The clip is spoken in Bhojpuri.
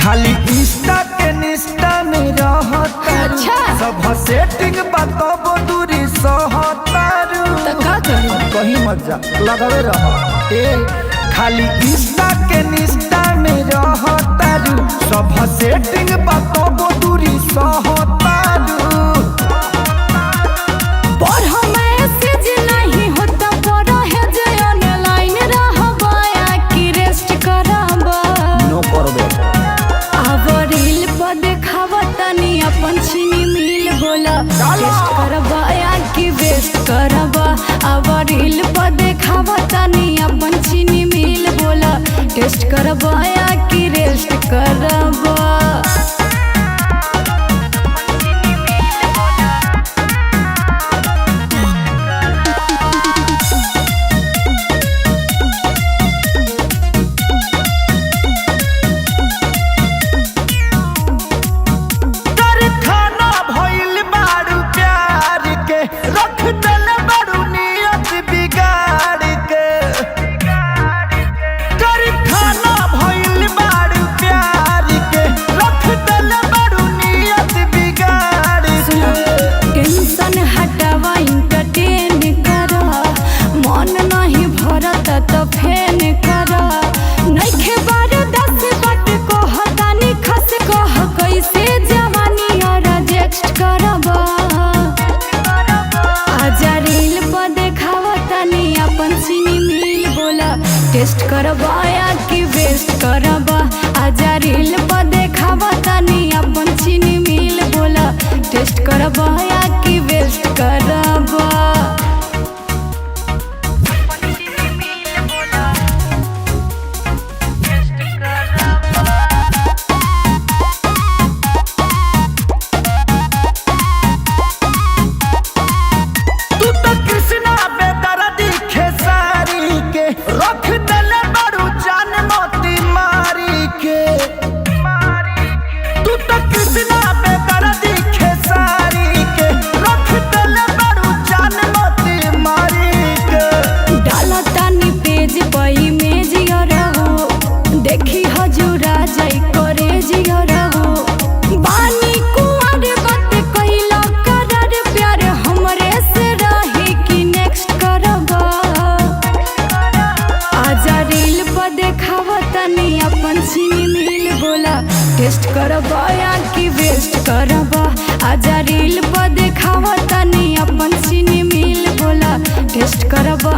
खाली इंस्टा के निष्ठा में रहता। अच्छा। सब सेटिंग बताबो दूरी सहतारू तो का करी? कहीं मत जा लगावे रह। खाली इंस्टा के निष्ठा में रहतारू सब सेटिंग बताबो दूरी सहतारू। टेस्ट करबा या कि वेस्ट करबा? अब रील पर देखावा तनी अपन चीनी मिल बोला टेस्ट करबा या कि रेस्ट करबा? तो फेन करा नइखे बार 10 बट को हतानी खस को कैसे जवानी और रिजेक्ट करबा? आजा रील पर देखावा तनी अपन चीनी मिल बोला टेस्ट करबा या कि वेस्ट करबा? आजा रील पर देखावा तनी अपन चीनी मिल बोला टेस्ट करबा या कि वेस्ट करबा? रख दले बड़ू जान मोती मारी के तू तो कृष्णा बेदर्दी खेसारी के रख दले बड़ू जान मोती मारी के। डाला तानी पेज पर इमेज रहो देखी हजूरा जाई करे जियो रहो बानी कुंवर बात कइला करर प्यार हमरे से रही कि नेक्स्ट करबा? आजा रील पर देखावा तनी अपन चीनी मिल बोला टेस्ट करबा या कि वेस्ट करबा? आजा रील पर देखावा तनी अपन चीनी मिल बोला टेस्ट करबा।